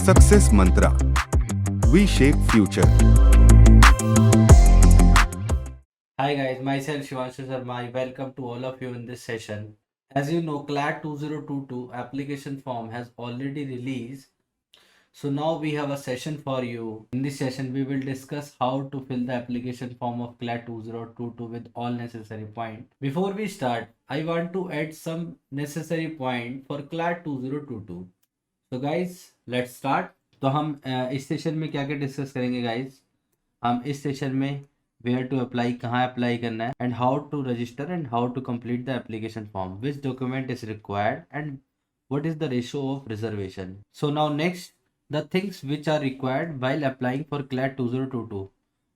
Success Mantra. We shape future. Hi guys, myself Shivanshu Sharma. I welcome to all of you in this session. As you know, CLAT 2022 application form has already released. So now we have a session for you. In this session, we will discuss how to fill the application form of CLAT 2022 with all necessary points. Before we start, I want to add some necessary point for CLAT 2022. So guys, let's start. तो हम इस session में क्या क्या discuss करेंगे guys? हम इस session में वेयर टू अप्लाई, कहाँ अप्लाई करना है, and how to register and how to complete the application form, which document is required and what is the ratio of reservation. So now next, the things which are required while applying for CLAT 2022.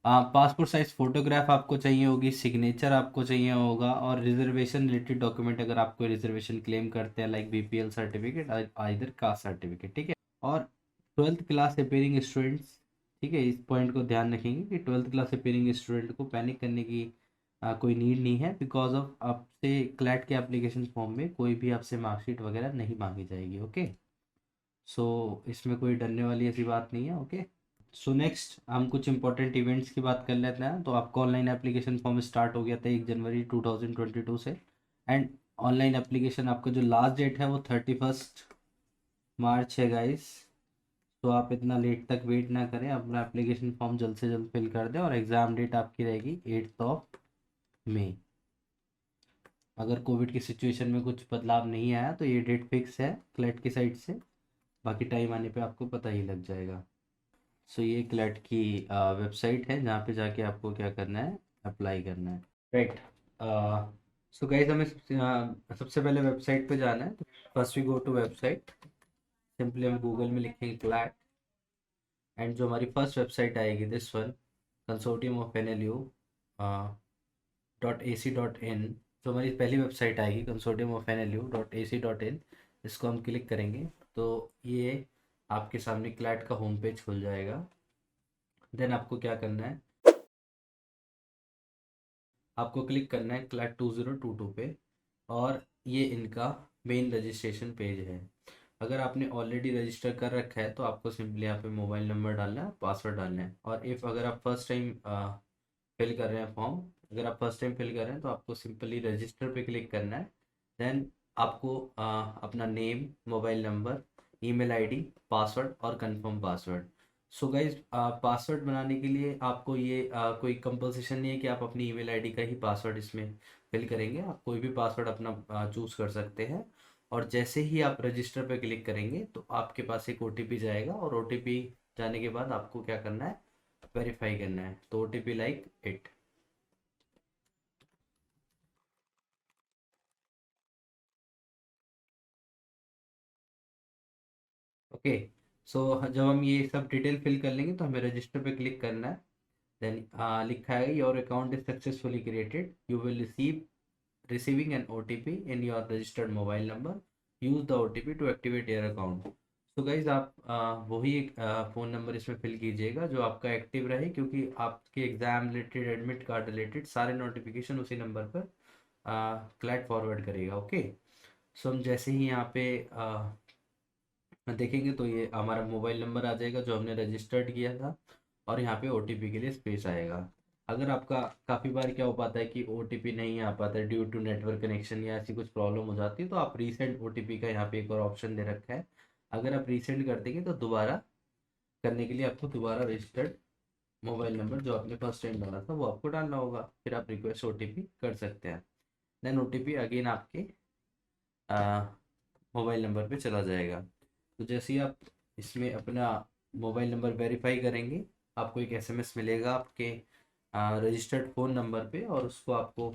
Passport size photograph आपको चाहिए होगी, signature आपको चाहिए होगा, और reservation related document अगर आप कोई रिजर्वेशन क्लेम करते हैं like BPL certificate, either caste certificate, ठीक है। और 12th क्लास अपेयरिंग स्टूडेंट्स, ठीक है, इस पॉइंट को ध्यान रखेंगे कि 12th क्लास अपेयरिंग स्टूडेंट को पैनिक करने की कोई नीड नहीं है, बिकॉज ऑफ आपसे क्लैट के एप्लीकेशन फॉर्म में कोई भी आपसे मार्कशीट वगैरह नहीं मांगी जाएगी। ओके, सो इसमें कोई डरने वाली ऐसी बात नहीं है। ओके, सो नेक्स्ट हम कुछ इंपॉर्टेंट इवेंट्स की बात कर लेते हैं। तो आपका ऑनलाइन एप्लीकेशन फॉर्म स्टार्ट हो गया था 1 जनवरी 2022 से, एंड ऑनलाइन एप्लीकेशन आपका जो लास्ट डेट है वो 31 मार्च है गाइस। तो आप इतना लेट तक वेट ना करें, अपना एप्लीकेशन फॉर्म जल्द से जल्द फिल कर दें, और एग्ज़ाम डेट आपकी रहेगी 8 मई। अगर कोविड की सिचुएशन में कुछ बदलाव नहीं आया तो ये डेट फिक्स है क्लैट की साइड से, बाकी टाइम आने पे आपको पता ही लग जाएगा। सो ये क्लैट की वेबसाइट है जहाँ पे जाके आपको क्या करना है, अप्लाई करना है, राइट। सो गाइस, हमें सबसे पहले वेबसाइट पे जाना है। तो first we go to website, simply हम गूगल में लिखेंगे क्लैट, एंड जो हमारी फर्स्ट वेबसाइट आएगी this one, consortium of NLU .ac.in, जो हमारी पहली वेबसाइट आएगी कंसोर्टियम ऑफ NLU .ac.in, इसको हम क्लिक करेंगे तो ये आपके सामने क्लैट का होम पेज खुल जाएगा। देन आपको क्या करना है, आपको क्लिक करना है क्लैट 2022 पे, और ये इनका मेन रजिस्ट्रेशन पेज है। अगर आपने ऑलरेडी रजिस्टर कर रखा है तो आपको सिंपली यहाँ पे मोबाइल नंबर डालना है, पासवर्ड डालना है, और इफ़ अगर आप फर्स्ट टाइम फिल कर रहे हैं फॉर्म, अगर आप फर्स्ट टाइम फिल कर रहे हैं तो आपको सिंपली रजिस्टर पे क्लिक करना है। देन आपको अपना name, mobile number, email ID, password और confirm password. So guys, password बनाने के लिए आपको ये कोई कंपल्सेशन नहीं है कि आप अपनी ईमेल आईडी का ही पासवर्ड इसमें फिल करेंगे, आप कोई भी पासवर्ड अपना चूज़ कर सकते हैं। और जैसे ही आप रजिस्टर पे क्लिक करेंगे तो आपके पास एक OTP जाएगा, और OTP जाने के बाद आपको क्या करना है, वेरीफाई करना है। तो OTP लाइक इट। ओके, सो जब हम ये सब डिटेल फिल कर लेंगे तो हमें रजिस्टर पे क्लिक करना है। देन लिखा है your account is successfully created, you will receiving an OTP in your registered mobile number, use the OTP to activate your account. तो गाइज, आप वही एक फ़ोन नंबर इसमें फिल कीजिएगा जो आपका एक्टिव रहे, क्योंकि आपके exam related, admit card related सारे नोटिफिकेशन उसी नंबर पर क्लैट फॉरवर्ड करेगा। ओके, सो हम जैसे ही यहाँ पे देखेंगे तो ये हमारा मोबाइल नंबर आ जाएगा जो हमने रजिस्टर्ड किया था, और यहाँ पे OTP के लिए स्पेस आएगा। अगर आपका काफ़ी बार क्या हो पाता है कि OTP नहीं आ पाता है ड्यू टू नेटवर्क कनेक्शन या ऐसी कुछ प्रॉब्लम हो जाती है, तो आप रीसेंट OTP का यहाँ पे एक और ऑप्शन दे रखा है। अगर आप रीसेंट कर देंगे तो दोबारा करने के लिए आपको दोबारा रजिस्टर्ड मोबाइल नंबर जो आपने फर्स्ट टाइम डाला था वो आपको डालना होगा, फिर आप रिक्वेस्ट OTP कर सकते हैं। देन OTP अगेन आपके मोबाइल नंबर पे चला जाएगा। तो जैसे ही आप इसमें अपना मोबाइल नंबर वेरीफाई करेंगे, आपको एक SMS मिलेगा आपके रजिस्टर्ड फ़ोन नंबर पे, और उसको आपको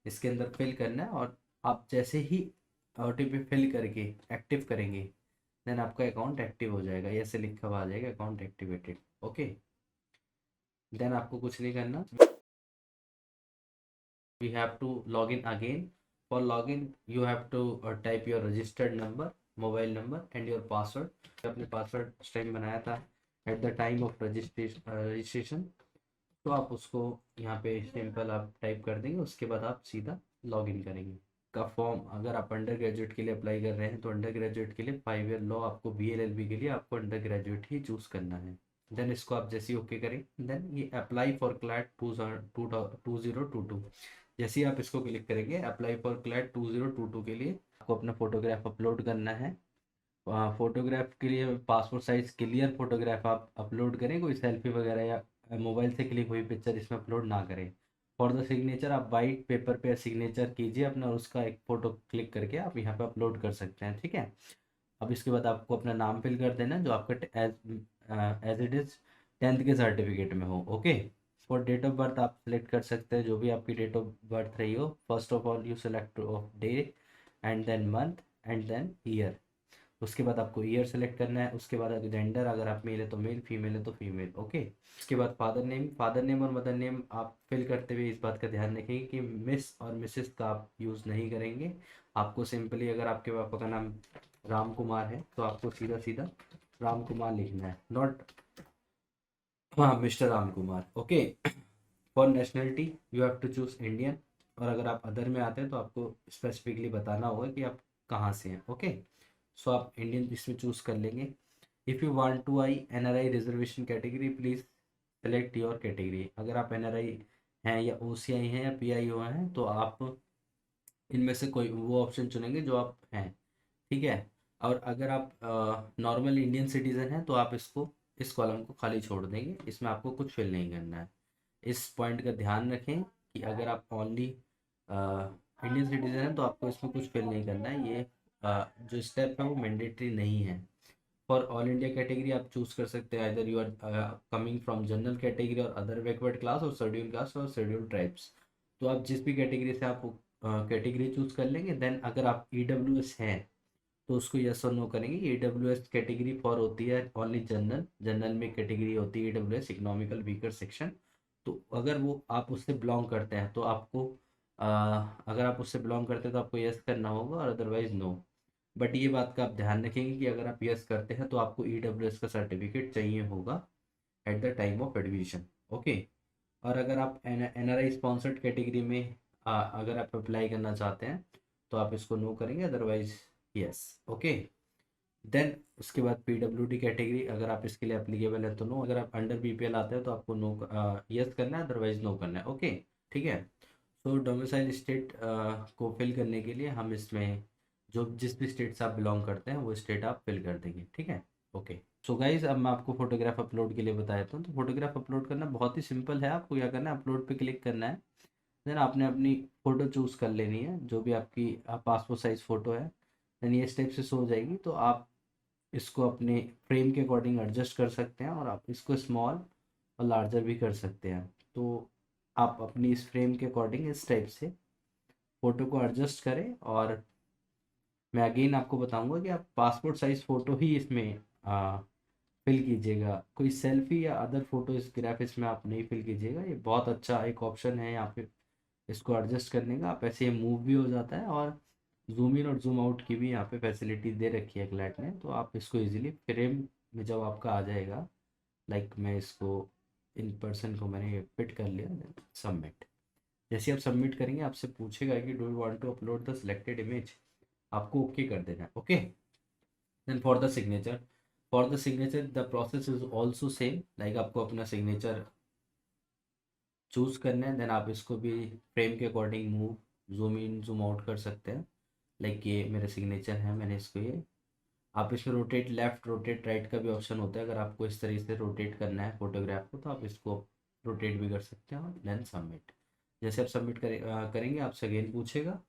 इसके अंदर फिल करना है। और आप जैसे ही OTP फिल करके एक्टिव करेंगे, देन आपका अकाउंट एक्टिव हो जाएगा, ऐसे लिखा हुआ आ जाएगा अकाउंट एक्टिवेटेड। ओके, देन आपको कुछ नहीं करना, we have to log in again. For login you have to type your registered number, mobile number and your password। आपने पासवर्ड उस टाइम बनाया था at the time of registration, तो आप उसको यहाँ पे सिंपल आप टाइप कर देंगे, उसके बाद आप सीधा लॉग इन करेंगे। का फॉर्म अगर आप अंडर ग्रेजुएट के लिए अप्लाई कर रहे हैं तो अंडर ग्रेजुएट के लिए 5 ईयर लॉ, आपको BLLB के लिए आपको अंडर ग्रेजुएट ही चूज़ करना है। देन इसको आप जैसे ही ओके करें, देन ये अप्लाई फॉर क्लैट 2022, जैसे ही आप इसको क्लिक करेंगे अप्लाई फॉर क्लैट 2022 के लिए आपको अपना फोटोग्राफ अपलोड करना है। फोटोग्राफ के लिए पासपोर्ट साइज क्लियर फोटोग्राफ आप अपलोड करें, कोई सेल्फी वगैरह या मोबाइल से क्लिक हुई पिक्चर इसमें अपलोड ना करें। फॉर द सिग्नेचर आप वाइट पेपर पे सिग्नेचर कीजिए अपना, और उसका एक फ़ोटो क्लिक करके आप यहाँ पे अपलोड कर सकते हैं, ठीक है। अब इसके बाद आपको अपना नाम फिल कर देना जो आपका एज इट इज़ 10th के सर्टिफिकेट में हो, okay. For date of birth आप सिलेक्ट कर सकते हैं जो भी आपकी डेट ऑफ बर्थ रही हो। First of all you select of day and then month and then year. उसके बाद आपको ईयर सेलेक्ट करना है। उसके बाद जेंडर, अगर आप मेल है तो मेल, फीमेल है तो फीमेल, ओके। उसके बाद फादर नेम और मदर नेम आप फिल करते हुए इस बात का ध्यान रखेंगे कि मिस और मिसेस का आप यूज़ नहीं करेंगे। आपको सिंपली, अगर आपके पापा का नाम राम कुमार है तो आपको सीधा सीधा राम कुमार लिखना है, नॉट हाँ mister Ram Kumar, okay. For nationality you have to choose Indian, और अगर आप अदर में आते हैं तो आपको स्पेसिफिकली बताना होगा कि आप कहाँ से हैं, ओके। सो आप इंडियन इसमें चूज़ कर लेंगे। If you want to I NRI reservation category please select your category. अगर आप NRI हैं या OCI हैं या PIO हैं तो आप इनमें से कोई वो ऑप्शन चुनेंगे जो आप हैं, ठीक है। और अगर आप नॉर्मल इंडियन सिटीज़न हैं तो आप इसको, इस कॉलम को खाली छोड़ देंगे, इसमें आपको कुछ फिल नहीं करना है। इस पॉइंट का ध्यान रखें कि अगर आप ओनली इंडियन सिटीज़न हैं तो आपको इसमें कुछ फिल नहीं करना है। ये जो स्टेप है वो मैंडेटरी नहीं है। फॉर ऑल इंडिया कैटेगरी आप चूज़ कर सकते हैं, either you are coming from general category और अदर बैकवर्ड क्लास और शेड्यूल कास्ट और शेड्यूल ट्राइब्स। तो आप जिस भी कैटेगरी से आप कैटेगरी चूज़ कर लेंगे। देन अगर आप EWS हैं तो उसको यस और नो करेंगे। EWS कैटेगरी फॉर होती है ओनली जनरल, जनरल में कैटेगरी होती है EWS इकोनॉमिकल वीकर सेक्शन। तो अगर वो आप उससे बिलोंग करते हैं तो आपको अगर आप उससे बिलोंग करते हैं तो आपको यस करना होगा और अदरवाइज नो। बट ये बात का आप ध्यान रखेंगे कि अगर आप यस करते हैं तो आपको EWS का सर्टिफिकेट चाहिए होगा at the time of admission, okay. और अगर आप NRI स्पॉन्सर्ड कैटेगरी में अगर आप अप्लाई करना चाहते हैं तो आप इसको नो करेंगे, अदरवाइज यस, ओके। देन उसके बाद PWD कैटेगरी, अगर आप इसके लिए एप्लीकेबल है तो नो, अगर आप अंडर BPL आते हैं तो आपको नो यस करना है, अदरवाइज नो करना है, ओके, ठीक है। सो डोमिसाइल स्टेट को फिल करने के लिए हम इसमें जो जिस भी स्टेट से आप बिलोंग करते हैं वो स्टेट आप फिल कर देंगे, ठीक है, ओके। सो गाइज अब मैं आपको फोटोग्राफ अपलोड के लिए बता देता हूँ। तो फोटोग्राफ अपलोड करना बहुत ही सिंपल है। आपको क्या करना है, अपलोड पे क्लिक करना है। देन आपने अपनी फ़ोटो चूज़ कर लेनी है जो भी आपकी पासपोर्ट साइज़ फ़ोटो है। देन ये स्टेप से शो हो जाएगी तो आप इसको अपने फ्रेम के अकॉर्डिंग एडजस्ट कर सकते हैं, और आप इसको स्मॉल और लार्जर भी कर सकते हैं। तो आप अपनी इस फ्रेम के अकॉर्डिंग इस टाइप से फ़ोटो को एडजस्ट करें। और मैं अगेन आपको बताऊंगा कि आप पासपोर्ट साइज़ फ़ोटो ही इसमें फिल कीजिएगा, कोई सेल्फी या अदर फोटो इस ग्राफिक्स में आप नहीं फिल कीजिएगा। ये बहुत अच्छा एक ऑप्शन है यहाँ पे इसको एडजस्ट करने का। आप ऐसे मूव भी हो जाता है, और जूम इन और जूम आउट की भी यहाँ पे फैसिलिटी दे रखी है क्लैट ने। तो आप इसको इजीली फ्रेम में जब आपका आ जाएगा, लाइक मैं इसको इन पर्सन को मैंने फिट कर लिया, सबमिट। जैसे आप सबमिट करेंगे आपसे पूछेगा कि do you want to upload the selected image, आपको ओके कर देना है, okay. Then for the signature the process is also same, like आपको अपना सिग्नेचर चूज़ करना है। देन आप इसको भी फ्रेम के according move, zoom in zoom out कर सकते हैं। लाइक ये मेरा सिग्नेचर है, मैंने इसको ये, आप इसमें रोटेट लेफ्ट रोटेट राइट का भी ऑप्शन होता है। अगर आपको इस तरीके से रोटेट करना है फोटोग्राफ को तो आप इसको रोटेट भी कर सकते हैं। और देन सबमिट। जैसे आप सबमिट करेंगे आपसे अगेन पूछेगा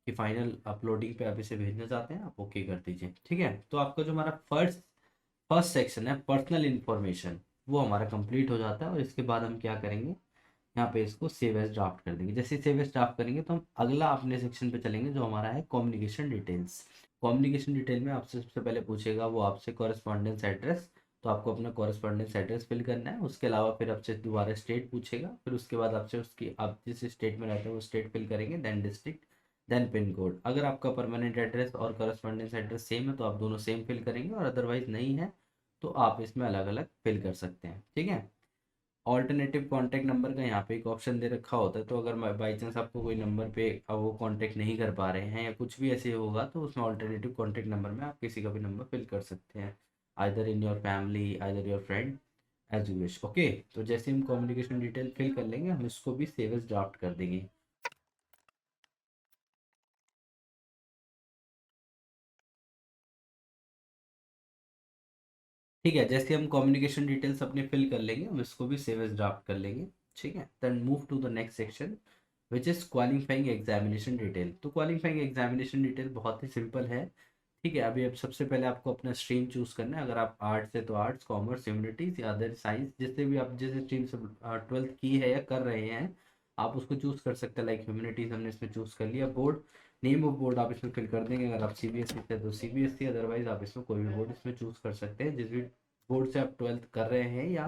कि फाइनल अपलोडिंग पे आप इसे भेजना चाहते हैं, आप ओके कर दीजिए, ठीक है। तो आपका जो हमारा फर्स्ट सेक्शन है पर्सनल इन्फॉर्मेशन, वो हमारा कंप्लीट हो जाता है। और इसके बाद हम क्या करेंगे, यहाँ पे इसको सेव एज ड्राफ्ट कर देंगे। जैसे सेव एज ड्राफ्ट करेंगे तो हम अगला अपने सेक्शन पे चलेंगे जो हमारा है कम्युनिकेशन डिटेल्स। कम्युनिकेशन डिटेल में आपसे सबसे पहले पूछेगा वो आपसे कॉरेस्पॉन्डेंस एड्रेस, तो आपको अपना कॉरेस्पॉन्डेंस एड्रेस फिल करना है। उसके अलावा फिर आपसे दोबारा स्टेट पूछेगा, फिर उसके बाद आपसे उसकी आप जिस स्टेट में रहते हैं वो स्टेट फिल करेंगे, then district, then pin code. अगर आपका परमानेंट एड्रेस और कॉरेस्पॉन्डेंस एड्रेस सेम है तो आप दोनों सेम फिल करेंगे, और अदरवाइज नहीं है तो आप इसमें अलग अलग फिल कर सकते हैं, ठीक है। ऑल्टरनेटिव कॉन्टैक्ट नंबर का यहाँ पे एक ऑप्शन दे रखा होता है, तो अगर बाई चांस आपको कोई नंबर पे अब वो कांटेक्ट नहीं कर पा रहे हैं या कुछ भी ऐसे होगा, तो उसमें ऑल्टरनेटिव कॉन्टैक्ट नंबर में आप किसी का भी नंबर फिल कर सकते हैं, either in your family, either your friend, as you wish. Okay, तो जैसे हम कम्युनिकेशन डिटेल फिल कर लेंगे, हम इसको भी सेव एज ड्राफ्ट कर देंगे। ठीक है, जैसे हम कम्युनिकेशन डिटेल्स अपने फिल कर लेंगे, हम इसको भी सेव एज ड्राफ्ट कर लेंगे। ठीक है, then move to the next section which is qualifying examination detail. तो क्वालिफाइंग एग्जामिनेशन डिटेल बहुत ही सिंपल है। ठीक है, अभी अब सबसे पहले आपको अपना स्ट्रीम चूज़ करना है। अगर आप आर्ट्स है तो आर्ट्स, कॉमर्स, ह्यूमनिटीज़ या अदर साइंस, जिससे भी आप जिस स्ट्रीम से ट्वेल्थ की है या कर रहे हैं, आप उसको चूज़ कर सकते हैं। लाइक ह्यूमनिटीज़ हमने इसमें चूज़ कर लिया। बोर्ड, नेम ऑफ बोर्ड आप इसमें फिल कर देंगे। अगर आप सीबीएसई से तो सीबीएसई, अदरवाइज आप इसमें कोई भी बोर्ड इसमें चूज़ कर सकते हैं, जिस भी बोर्ड से आप ट्वेल्थ कर रहे हैं या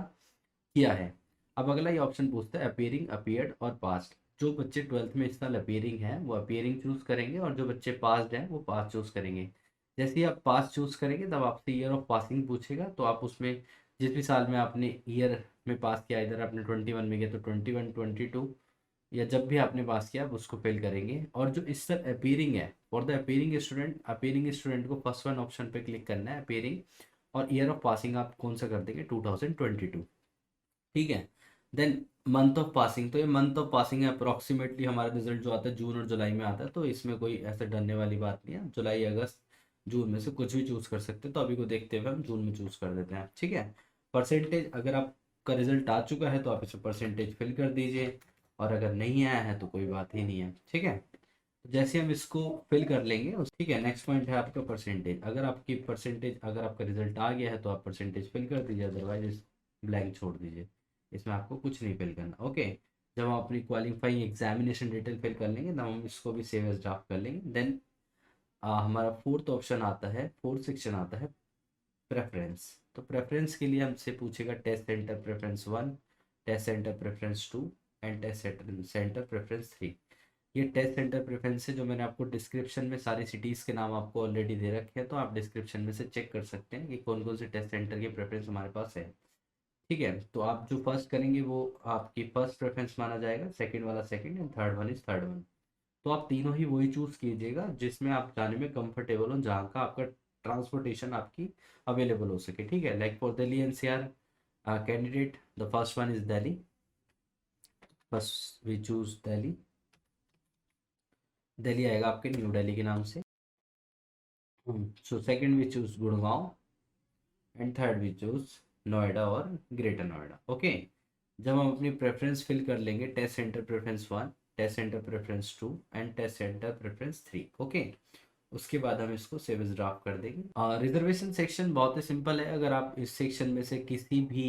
किया है। अब अगला ये ऑप्शन पूछता है अपीयरिंग, अपीयर्ड और पास्ट। जो बच्चे ट्वेल्थ में इस साल अपीयरिंग हैं वो अपीयरिंग चूज करेंगे, और जो बच्चे पास्ड हैं वो पास चूज करेंगे। जैसे ही आप पास चूज करेंगे, तब आपसे ईयर ऑफ पासिंग पूछेगा, तो आप उसमें जिस भी साल में आपने ईयर में पास किया, इधर आपने 21 में किया तो 21, 22, या जब भी आपने पास किया आप उसको फिल करेंगे। और जो इस साल अपीयरिंग है, फॉर द अपीयरिंग स्टूडेंट को फर्स्ट वन ऑप्शन पे क्लिक करना है, अपीयरिंग, और ईयर ऑफ पासिंग आप कौन सा कर देंगे, 2022। ठीक है, देन मंथ ऑफ पासिंग, तो ये मंथ ऑफ पासिंग है, अप्रोक्सीमेटली हमारा रिजल्ट जो आता है जून और जुलाई में आता है, तो इसमें कोई ऐसे डरने वाली बात नहीं है। जुलाई, अगस्त, जून में से कुछ भी चूज कर सकते हैं, तो अभी को देखते हुए हम जून में चूज कर देते हैं। ठीक है, परसेंटेज, अगर आपका रिजल्ट आ चुका है तो आप इसमें परसेंटेज फिल कर दीजिए, और अगर नहीं आया है तो कोई बात ही नहीं है। ठीक है, तो जैसे हम इसको फिल कर लेंगे ठीक है, नेक्स्ट पॉइंट है आपका परसेंटेज। अगर आपका रिजल्ट आ गया है तो आप परसेंटेज फिल कर दीजिए, अदरवाइज ब्लैंक छोड़ दीजिए, इसमें आपको कुछ नहीं फिल करना। ओके, जब हम अपनी क्वालिफाइंग एग्जामिनेशन डिटेल फिल कर लेंगे, तब हम इसको भी सेव एज ड्राफ्ट कर लेंगे। देन हमारा फोर्थ ऑप्शन आता है, फोर्थ सेक्शन आता है प्रेफरेंस। तो प्रेफरेंस के लिए हमसे पूछेगा test centre preference 1, test centre preference 2 and test centre preference 3। ये टेस्ट सेंटर प्रेफरेंस है, जो मैंने आपको डिस्क्रिप्शन में सारी सिटीज़ के नाम आपको ऑलरेडी दे रखे हैं, तो आप डिस्क्रिप्शन में से चेक कर सकते हैं कि कौन कौन से टेस्ट सेंटर के प्रेफरेंस हमारे पास है। ठीक है, तो आप जो फर्स्ट करेंगे वो आपकी फर्स्ट प्रेफरेंस माना जाएगा, सेकंड वाला second, and third one is third one. तो आप तीनों ही वही चूज कीजिएगा जिसमें आप जाने में कंफर्टेबल हो, जहाँ का आपका ट्रांसपोर्टेशन आपकी अवेलेबल हो सके। ठीक है, like for Delhi NCR candidate, the first one is Delhi, first we choose Delhi. Delhi आएगा आपके न्यू दिल्ली के नाम से। So second we choose Gurgaon, and third we choose Noida और ग्रेटर नोएडा। ओके, जब हम अपनी प्रेफरेंस फिल कर लेंगे, test centre preference 1, test centre preference 2 and test centre preference 3। Okay, उसके बाद हम इसको सेव एज ड्राफ्ट कर देंगे। रिजर्वेशन सेक्शन बहुत ही सिंपल है। अगर आप इस सेक्शन में से किसी भी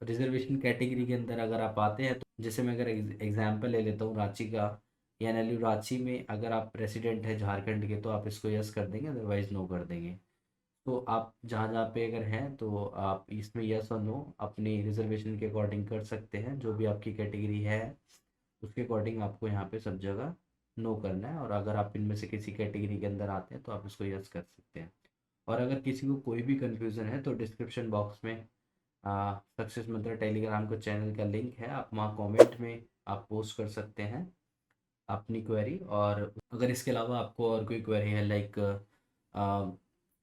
रिजर्वेशन कैटेगरी के अंदर अगर आप आते हैं, तो जैसे मैं अगर एग्जांपल ले लेता हूँ रांची का, या एनएलयू रांची में अगर आप प्रेसिडेंट हैं झारखंड के, तो आप इसको यस कर देंगे, अदरवाइज नो कर देंगे। तो आप जहाँ जहाँ पे अगर हैं, तो आप इसमें यस और नो अपनी रिजर्वेशन के अकॉर्डिंग कर सकते हैं। जो भी आपकी कैटेगरी है उसके अकॉर्डिंग आपको यहाँ पे सब जगह नो करना है, और अगर आप इनमें से किसी कैटेगरी के अंदर आते हैं तो आप इसको यस कर सकते हैं। और अगर किसी को कोई भी कन्फ्यूज़न है, तो डिस्क्रिप्शन बॉक्स में सक्सेस मंत्र टेलीग्राम का चैनल का लिंक है, आप वहाँ कमेंट में आप पोस्ट कर सकते हैं अपनी क्वेरी। और अगर इसके अलावा आपको और कोई क्वेरी है, लाइक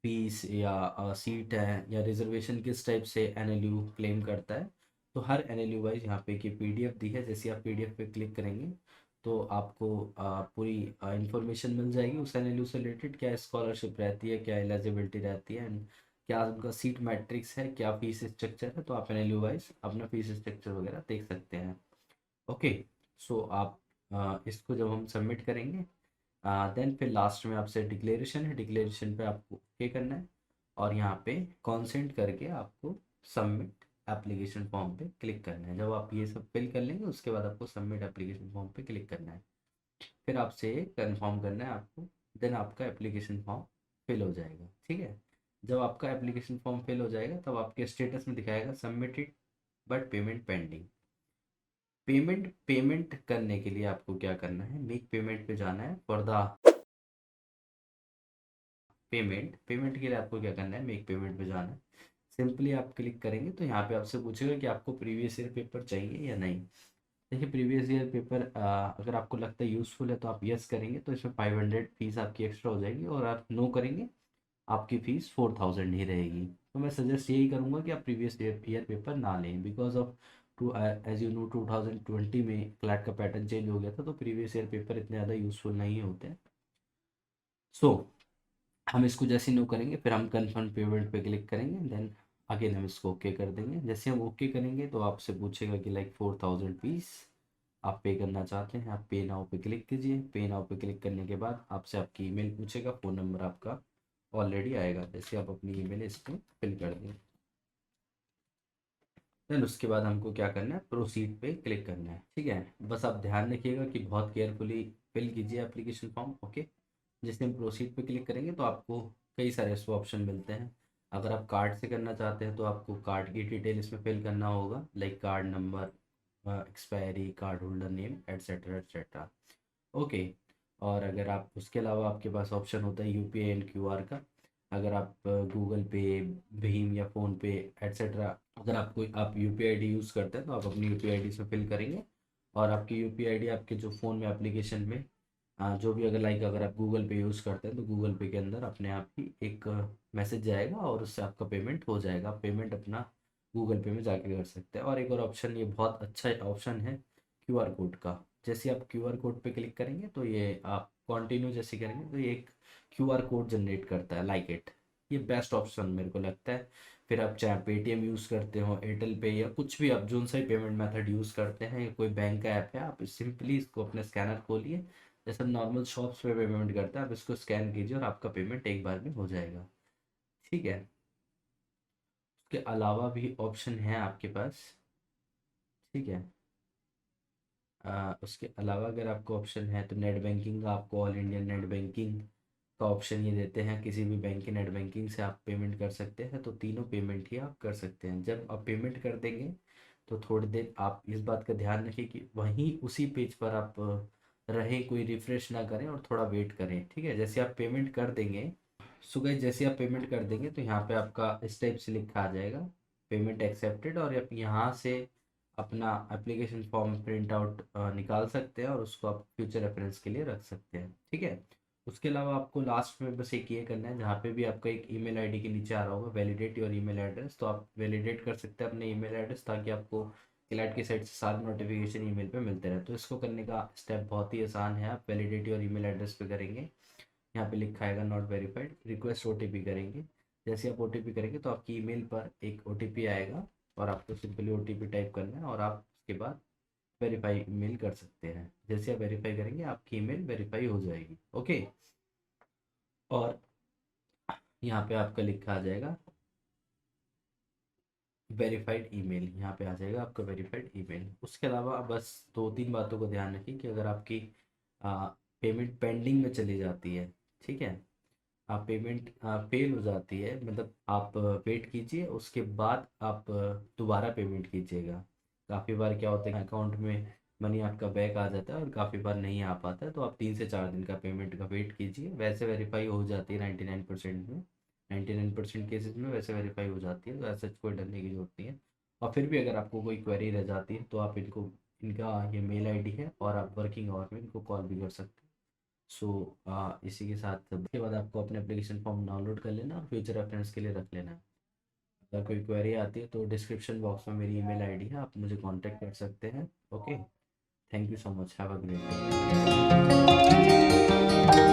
फीस या सीट है या रिजर्वेशन किस टाइप से एनएलयू क्लेम करता है, तो हर एनएलयू वाइज यहाँ पे की पीडीएफ दी है। जैसे आप पीडीएफ पे क्लिक करेंगे तो आपको पूरी इंफॉर्मेशन मिल जाएगी उस एनएलयू से रिलेटेड, क्या स्कॉलरशिप रहती है, क्या एलिजिबिलिटी रहती है, एंड क्या उनका सीट मैट्रिक्स है, क्या फीस स्ट्रक्चर है। तो आप एनएलयू वाइज अपना फीस स्ट्रक्चर वगैरह देख सकते हैं। ओके, सो आप इसको जब हम सबमिट करेंगे, देन फिर लास्ट में आपसे डिक्लेरेशन है, डिक्लेरेशन पे आपको ओके करना है, और यहाँ पे कॉन्सेंट करके आपको सबमिट एप्लीकेशन फॉर्म पे क्लिक करना है। जब आप ये सब फिल कर लेंगे, उसके बाद आपको सबमिट एप्लीकेशन फॉर्म पे क्लिक करना है, फिर आपसे कंफर्म करना है आपको, देन आपका एप्लीकेशन फॉर्म फिल हो जाएगा। ठीक है, जब आपका एप्लीकेशन फॉर्म फिल हो जाएगा, तब आपके स्टेटस में दिखाएगा submitted but payment pending. Payment करने के लिए आपको क्या करना है, मेक पेमेंट पे जाना है। फॉर द पेमेंट के लिए आपको क्या करना है, मेक पेमेंट पे जाना है। सिंपली आप क्लिक करेंगे तो यहाँ पे आपसे पूछेगा कि आपको प्रीवियस ईयर पेपर चाहिए या नहीं। देखिए प्रीवियस ईयर पेपर अगर आपको लगता है यूज़फुल है तो आप यस करेंगे तो इसमें 500 फीस आपकी एक्स्ट्रा हो जाएगी, और आप नो करेंगे आपकी फ़ीस 4000 ही रहेगी। तो मैं सजेस्ट यही करूँगा कि आप प्रीवियस ईयर पेपर ना लें, because of as you know 2020 में क्लैट का पैटर्न चेंज हो गया था, तो प्रीवियस ईयर पेपर इतने ज़्यादा यूज़फुल नहीं होते हैं। सो हम इसको जैसे नो करेंगे फिर हम कन्फर्म पेमेंट पे क्लिक करेंगे, देन अगेन हम इसको ओके कर देंगे। जैसे हम ओके करेंगे तो आपसे पूछेगा कि लाइक 4000 फीस आप पे करना चाहते हैं, आप पे नाउ पे क्लिक कीजिए। पे नाउ पे क्लिक करने के बाद आपसे आपकी ईमेल पूछेगा, फ़ोन नंबर आपका ऑलरेडी आएगा, जैसे आप अपनी ईमेल इसमें फिल कर दें। देन उसके बाद हमको क्या करना है, प्रोसीड पे क्लिक करना है। ठीक है, बस आप ध्यान रखिएगा कि बहुत केयरफुली फिल कीजिए एप्लीकेशन फॉर्म। ओके, जैसे हम प्रोसीड पे क्लिक करेंगे तो आपको कई सारे इसमें ऑप्शन मिलते हैं। अगर आप कार्ड से करना चाहते हैं तो आपको कार्ड की डिटेल इसमें फिल करना होगा, like card number, expiry, card holder name, etcetera etcetera. Okay, और अगर आप उसके अलावा आपके पास ऑप्शन होता है यूपीआई एंड क्यूआर का। अगर आप गूगल पे, भीम या फ़ोन पे एट्सेट्रा, अगर आप यूपीआई आईडी यूज़ करते हैं तो आप अपनी यूपीआई आईडी इसमें फिल करेंगे, और आपकी यूपीआई आईडी आपके जो फ़ोन में एप्लीकेशन में जो भी, अगर आप गूगल पे यूज़ करते हैं तो गूगल पे के अंदर अपने आप ही एक मैसेज जाएगा और उससे आपका पेमेंट हो जाएगा। आप पेमेंट अपना गूगल पे में जाके कर सकते हैं। और एक और ऑप्शन, ये बहुत अच्छा ऑप्शन है क्यूआर कोड का। जैसे आप क्यूआर कोड पे क्लिक करेंगे तो ये आप कंटिन्यू जैसे करेंगे तो ये एक क्यूआर कोड जनरेट करता है, लाइक इट। ये बेस्ट ऑप्शन मेरे को लगता है। फिर आप चाहे पेटीएम यूज़ करते हो, एयरटेल पे, या कुछ भी आप जो सा ही पेमेंट मेथड यूज़ करते हैं, या कोई बैंक का ऐप है, आप सिंपली इसको अपने स्कैनर खोलिए, जैसे नॉर्मल शॉप्स पे पेमेंट करते हैं, आप इसको स्कैन कीजिए और आपका पेमेंट एक बार में हो जाएगा। ठीक है, उसके अलावा भी ऑप्शन है आपके पास। ठीक है, उसके अलावा अगर आपको ऑप्शन है तो नेट बैंकिंग का, आपको ऑल इंडिया नेट बैंकिंग का ऑप्शन ये देते हैं। किसी भी बैंक की नेट बैंकिंग से आप पेमेंट कर सकते हैं, तो तीनों पेमेंट ही आप कर सकते हैं। जब आप पेमेंट कर देंगे तो थोड़ी देर आप इस बात का ध्यान रखें कि वहीं उसी पेज पर आप रहें, कोई रिफ्रेश ना करें और थोड़ा वेट करें। ठीक है, जैसे आप पेमेंट कर देंगे, सो गाइस जैसे आप पेमेंट कर देंगे तो यहाँ पे आपका इस टाइप से लिखा आ जाएगा, पेमेंट एक्सेप्टेड, और आप यहाँ से अपना एप्लीकेशन फॉर्म प्रिंट आउट निकाल सकते हैं और उसको आप फ्यूचर रेफरेंस के लिए रख सकते हैं। ठीक है, उसके अलावा आपको लास्ट में बस एक ये करना है, जहाँ पे भी आपका एक ईमेल आईडी के नीचे आ रहा होगा वैलिडेट योर ईमेल एड्रेस, तो आप वैलिडेट कर सकते हैं अपने ईमेल एड्रेस, ताकि आपको क्लैट की साइड से सारे नोटिफिकेशन ईमेल पे मिलते रहे। तो इसको करने का स्टेप बहुत ही आसान है। आप वैलिडेट योर ईमेल एड्रेस पे करेंगे, यहाँ पे लिखा आएगा नॉट वेरीफाइड, रिक्वेस्ट ओटीपी करेंगे। जैसे आप ओटीपी करेंगे तो आपकी ईमेल पर एक ओटीपी आएगा, और आपको सिंपली ओटीपी टाइप करना है और आप उसके बाद वेरीफाई ईमेल कर सकते हैं। जैसे आप वेरीफाई करेंगे आपकी ईमेल वेरीफाई हो जाएगी। ओके, और यहाँ पे आपका लिखा आ जाएगा वेरीफाइड ईमेल, यहाँ पे आ जाएगा आपका वेरीफाइड ईमेल। उसके अलावा बस दो तीन बातों को ध्यान रखिए कि अगर आपकी पेमेंट पेंडिंग में चली जाती है, ठीक है, आप पेमेंट फेल हो जाती है, मतलब आप वेट कीजिए, उसके बाद आप दोबारा पेमेंट कीजिएगा। काफ़ी बार क्या होता है, अकाउंट में मनी आपका बैक आ जाता है और काफ़ी बार नहीं आ पाता है, तो आप 3 से 4 दिन का पेमेंट का वेट कीजिए। वैसे वेरीफाई हो जाती है 99% में, 99% केसेस में वैसे वेरीफाई हो जाती है, तो ऐसा कोई डरने की जरूरत नहीं है। और फिर भी अगर आपको कोई क्वेरी रह जाती है तो आप इनका ये मेल आईडी है और आप वर्किंग आवर में इनको कॉल भी कर सकते हैं। सो इसी के साथ उसके बाद आपको अपने एप्लीकेशन फॉर्म डाउनलोड कर लेना और फ्यूचर रेफरेंस के लिए रख लेना है। अगर कोई क्वेरी आती है तो डिस्क्रिप्शन बॉक्स में मेरी ईमेल आईडी है, आप मुझे कांटेक्ट कर सकते हैं। Okay, thank you so much, have a great day.